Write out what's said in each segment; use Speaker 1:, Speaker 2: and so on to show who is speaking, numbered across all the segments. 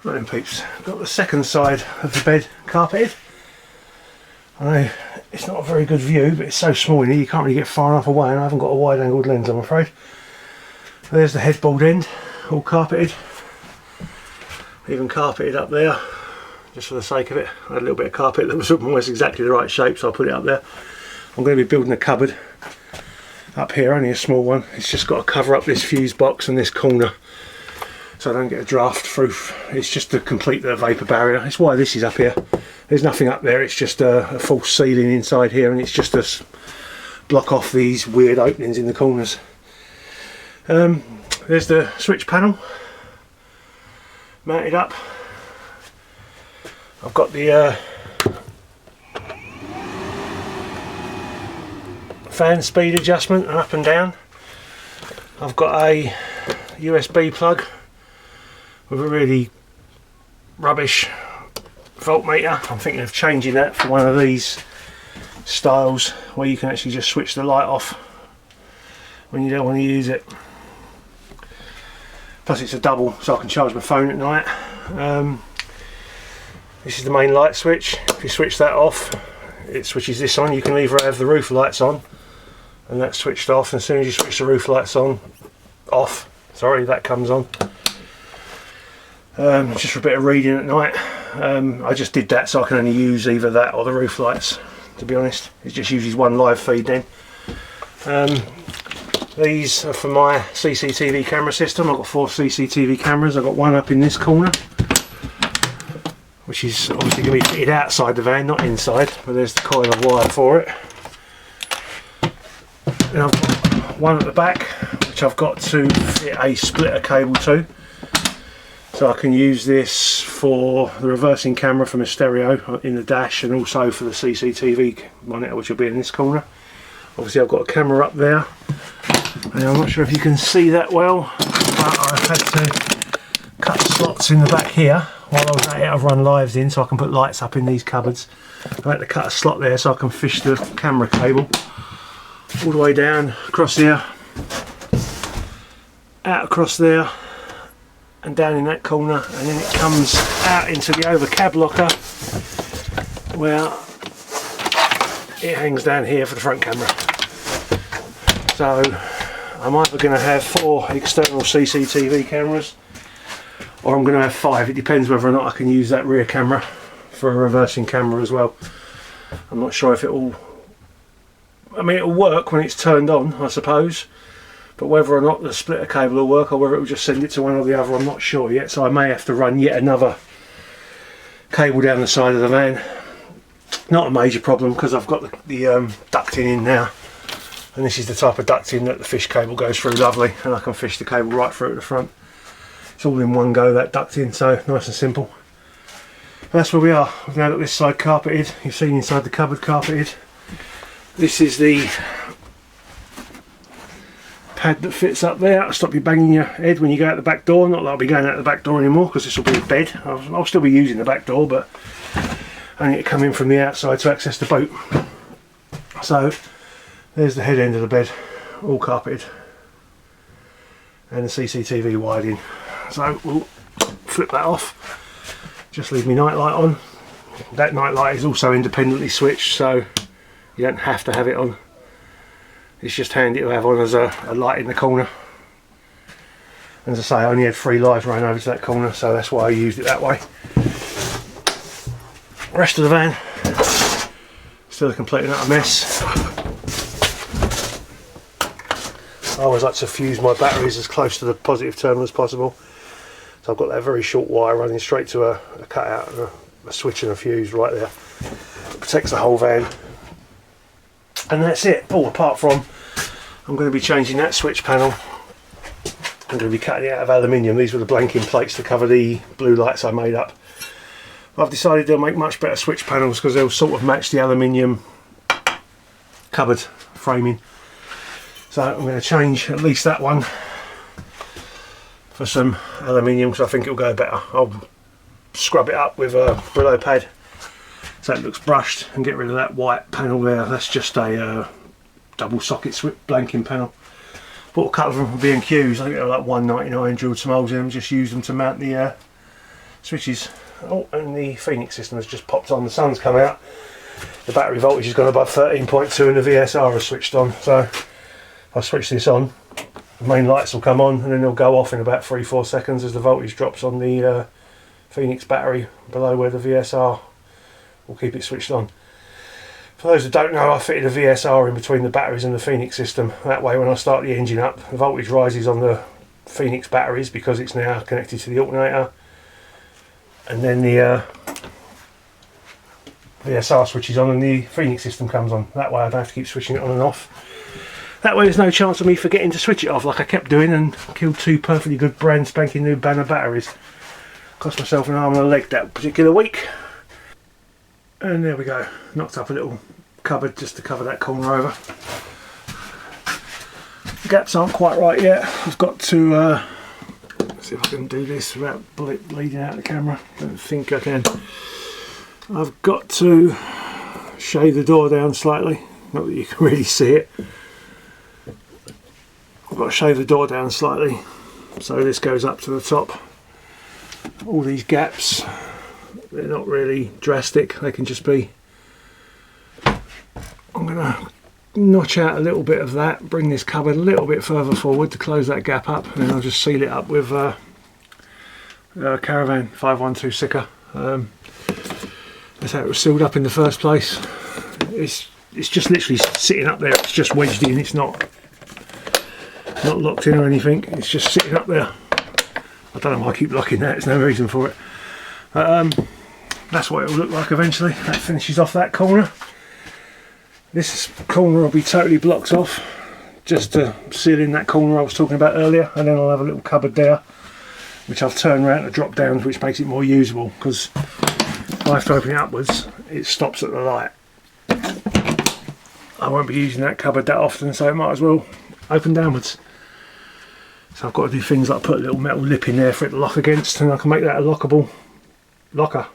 Speaker 1: Right then peeps, got the second side of the bed carpeted. I know it's not a very good view, but it's so small in here you can't really get far enough away, and I haven't got a wide angled lens, I'm afraid. There's the headboard end, all carpeted. Even carpeted up there, just for the sake of it. I had a little bit of carpet that was almost exactly the right shape, so I put it up there. I'm going to be building a cupboard up here, only a small one. It's just got to cover up this fuse box and this corner, so I don't get a draft through. It's just to complete the vapour barrier. It's why this is up here. There's nothing up there, it's just a false ceiling inside here, and it's just to block off these weird openings in the corners. There's the switch panel mounted up. I've got the fan speed adjustment and up and down. I've got a USB plug with a really rubbish voltmeter. I'm thinking of changing that for one of these styles where you can actually just switch the light off when you don't want to use it. Plus it's a double, so I can charge my phone at night. This is the main light switch. If you switch that off, it switches this on. You can either have the roof lights on and that's switched off, and as soon as you switch the roof lights off, that comes on. Just for a bit of reading at night. I just did that so I can only use either that or the roof lights, to be honest. It just uses one live feed then. These are for my CCTV camera system. I've got 4 CCTV cameras. I've got one up in this corner, which is obviously going to be fitted outside the van, not inside, but there's the coil of wire for it. And I've got one at the back, which I've got to fit a splitter cable to. So I can use this for the reversing camera from a stereo in the dash, and also for the CCTV monitor, which will be in this corner. Obviously I've got a camera up there, and I'm not sure if you can see that well, but I've had to cut slots in the back here. While I was at it, I've run lives in so I can put lights up in these cupboards. I had to cut a slot there so I can fish the camera cable all the way down across here, out across there, and down in that corner, and then it comes out into the over cab locker where it hangs down here for the front camera. So I'm either going to have 4 external CCTV cameras, or I'm going to have 5. It depends whether or not I can use that rear camera for a reversing camera as well. I'm not sure if it will, I mean, it'll work when it's turned on, I suppose, but whether or not the splitter cable will work, or whether it will just send it to one or the other, I'm not sure yet. So I may have to run yet another cable down the side of the van. Not a major problem, because I've got the ducting in now, and this is the type of ducting that the fish cable goes through lovely, and I can fish the cable right through at the front. It's all in one go, that ducting, so nice and simple. And that's where we are. We've now got this side carpeted. You've seen inside the cupboard carpeted. This is the pad that fits up there. It'll stop you banging your head when you go out the back door. Not that I'll be going out the back door anymore, because this will be a bed. I'll still be using the back door, but I need to come in from the outside to access the boat. So there's the head end of the bed, all carpeted, and the CCTV wired in. So we'll flip that off, just leave my night light on. That night light is also independently switched, so you don't have to have it on. It's just handy to have on as a light in the corner. And as I say, I only had 3 lights running over to that corner, so that's why I used it that way. Rest of the van, still a complete and utter mess. I always like to fuse my batteries as close to the positive terminal as possible. So I've got that very short wire running straight to a cutout and a switch and a fuse right there. It protects the whole van. And that's it. Oh, apart from, I'm going to be changing that switch panel. I'm going to be cutting it out of aluminium. These were the blanking plates to cover the blue lights I made up. I've decided they'll make much better switch panels, because they'll sort of match the aluminium cupboard framing. So I'm going to change at least that one for some aluminium, because I think it'll go better. I'll scrub it up with a Brillo pad so it looks brushed, and get rid of that white panel there. That's just a double socket blanking panel. Bought a couple of them from B&Q's. I think they were like $1.99. Drilled some holes in them, just used them to mount the switches. Oh, and the Phoenix system has just popped on. The sun's come out. The battery voltage has gone above 13.2 and the VSR has switched on. So if I switch this on, the main lights will come on and then they'll go off in about 3-4 seconds as the voltage drops on the Phoenix battery below where the VSR will keep it switched on. For those who don't know, I fitted a VSR in between the batteries and the Phoenix system. That way when I start the engine up, the voltage rises on the Phoenix batteries because it's now connected to the alternator, and then the VSR switches on and the Phoenix system comes on. That way I don't have to keep switching it on and off. That way there's no chance of me forgetting to switch it off like I kept doing and killed 2 perfectly good brand spanking new Banner batteries. Cost myself an arm and a leg that particular week. And there we go, knocked up a little cupboard just to cover that corner over. The gaps aren't quite right yet. I've got to let's see if I can do this without bleeding out the camera. Don't think I can. I've got to shave the door down slightly, not that you can really see it. I've got to shave the door down slightly so this goes up to the top. All these gaps, they're not really drastic, they can just be. I'm going to notch out a little bit of that, bring this cupboard a little bit further forward to close that gap up, and then I'll just seal it up with Caravan 512 Sicker. That's how it was sealed up in the first place. It's just literally sitting up there, it's just wedged in, it's not locked in or anything, it's just sitting up there. I don't know why I keep locking that, there's no reason for it. That's what it will look like eventually. That finishes off that corner. This corner will be totally blocked off just to seal in that corner I was talking about earlier, and then I'll have a little cupboard there which I've turned around to drop down, which makes it more usable, because if I have to open it upwards it stops at the light. I won't be using that cupboard that often, so it might as well open downwards. So I've got to do things like put a little metal lip in there for it to lock against, and I can make that a lockable locker.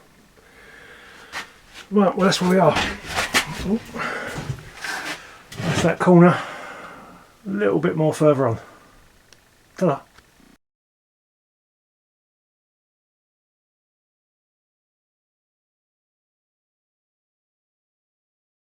Speaker 1: Right, well that's where we are. Ooh. That's that corner, a little bit more further on. Ta-da.